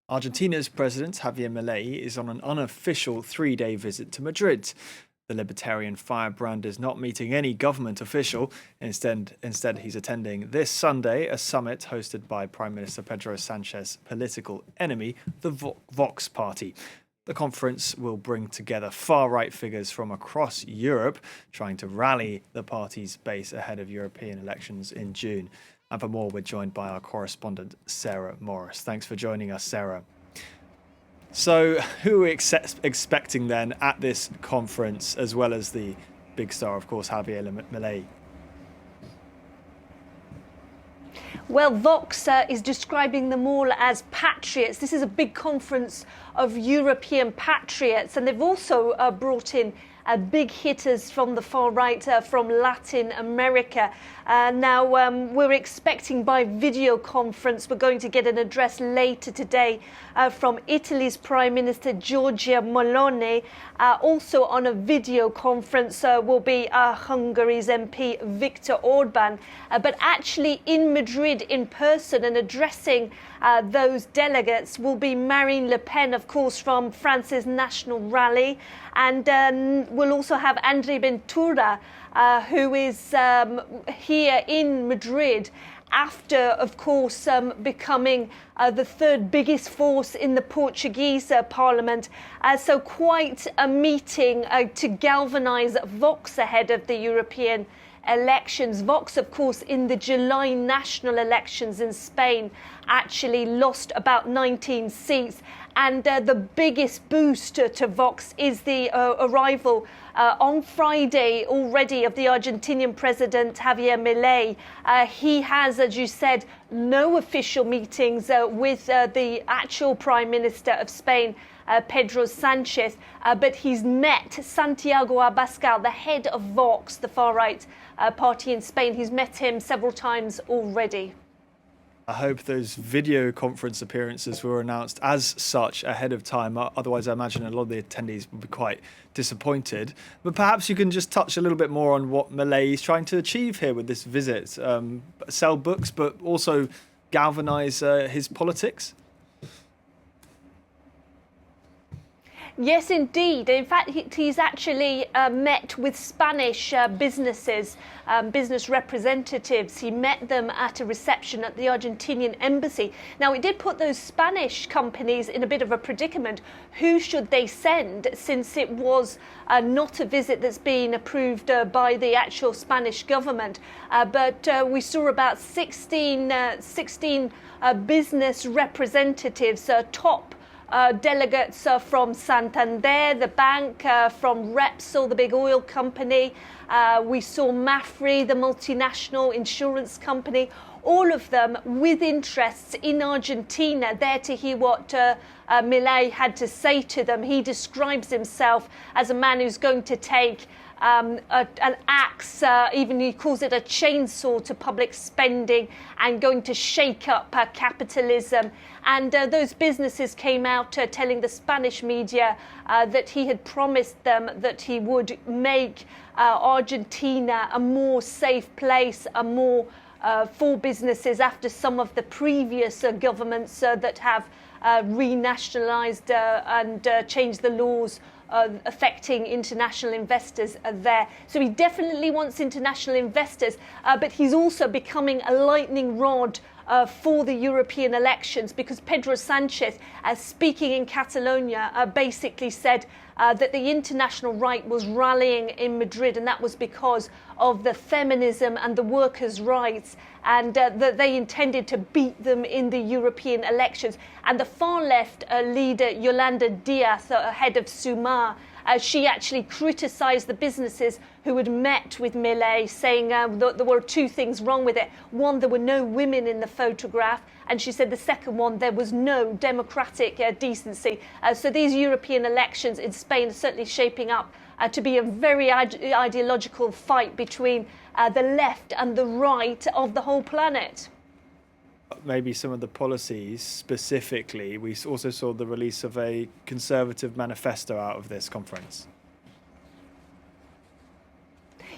Argentina's President Javier Milei is on an unofficial three-day visit to Madrid. The libertarian firebrand is not meeting any government official. Instead, he's attending this Sunday a summit hosted by Prime Minister Pedro Sanchez's political enemy, the Vox party. The conference will bring together far-right figures from across Europe, trying to rally the party's base ahead of European elections in June. And for more, we're joined by our correspondent, Sarah Morris. Thanks for joining us, Sarah. So who are we expecting then at this conference, as well as the big star, of course, Javier Milei? Well, Vox is describing them all as patriots. This is a big conference of European patriots, and they've also brought in big hitters from the far right, from Latin America. Now, we're expecting by video conference, we're going to get an address later today from Italy's Prime Minister Giorgia Meloni. Also on a video conference will be Hungary's MP Viktor Orban. But actually in Madrid in person and addressing those delegates will be Marine Le Pen, of course, from France's National Rally. And we'll also have André Ventura, who is here in Madrid after, of course, becoming the third biggest force in the Portuguese parliament. So quite a meeting to galvanise Vox ahead of the European elections. Vox, of course, in the July national elections in Spain, actually lost about 19 seats. And the biggest boost to Vox is the arrival on Friday already of the Argentinian President Javier Milei. He has, as you said, no official meetings with the actual Prime Minister of Spain, Pedro Sanchez, but he's met Santiago Abascal, the head of Vox, the far-right party in Spain. He's met him several times already. I hope those video conference appearances were announced as such ahead of time. Otherwise, I imagine a lot of the attendees would be quite disappointed. But perhaps you can just touch a little bit more on what Milei is trying to achieve here with this visit. Sell books, but also galvanise his politics? Yes, indeed. In fact, he's actually met with Spanish businesses, business representatives. He met them at a reception at the Argentinian embassy. Now, it did put those Spanish companies in a bit of a predicament. Who should they send, since it was not a visit that's been approved by the actual Spanish government? But we saw about 16 business representatives, top delegates from Santander, the bank, from Repsol, the big oil company. We saw Mafre, the multinational insurance company, all of them with interests in Argentina, there to hear what Milei had to say to them. He describes himself as a man who's going to take an axe, even he calls it a chainsaw, to public spending and going to shake up capitalism. And those businesses came out telling the Spanish media that he had promised them that he would make Argentina a more safe place, a more for businesses after some of the previous governments that have renationalised and changed the laws affecting international investors there. So he definitely wants international investors, but he's also becoming a lightning rod for the European elections, because Pedro Sanchez, speaking in Catalonia, basically said that the international right was rallying in Madrid, and that was because of the feminism and the workers' rights, and that they intended to beat them in the European elections. And the far-left leader, Yolanda Díaz, head of Sumar, she actually criticised the businesses who had met with Milei, saying that there were two things wrong with it. One, there were no women in the photograph, and she said the second one, there was no democratic decency. So these European elections in Spain are certainly shaping up to be a very ideological fight between the left and the right of the whole planet. Maybe some of the policies specifically. We also saw the release of a conservative manifesto out of this conference.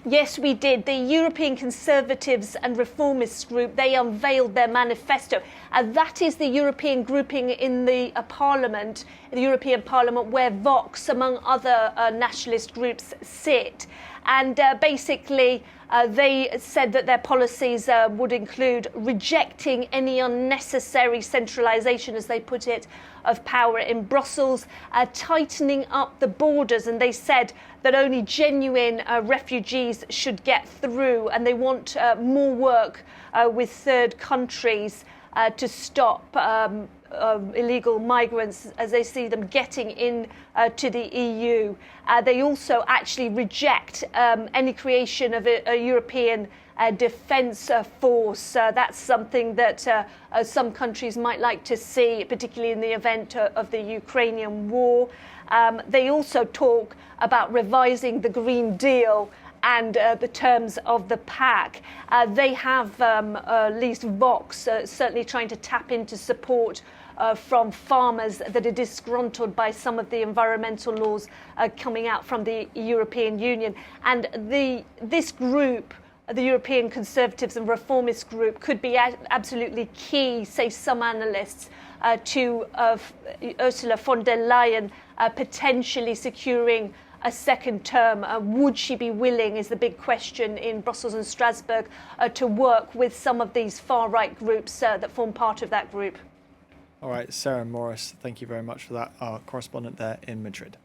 Yes, we did. The European Conservatives and Reformists group, they unveiled their manifesto. That is the European grouping in the Parliament, the European Parliament, where Vox, among other nationalist groups, sit. And basically, they said that their policies would include rejecting any unnecessary centralisation, as they put it, of power in Brussels, tightening up the borders, and they said that only genuine refugees should get through, and they want more work with third countries to stop illegal migrants as they see them getting in to the EU. They also actually reject any creation of a European defence force. That's something that some countries might like to see, particularly in the event of the Ukrainian war. They also talk about revising the Green Deal and the terms of the pact. They have, at least Vox, certainly trying to tap into support from farmers that are disgruntled by some of the environmental laws coming out from the European Union. And this group, the European Conservatives and Reformist group, could be absolutely key, say some analysts, to Ursula von der Leyen potentially securing a second term. Would she be willing, is the big question in Brussels and Strasbourg, to work with some of these far-right groups that form part of that group. All right, Sarah Morris, thank you very much for that, our correspondent there in Madrid.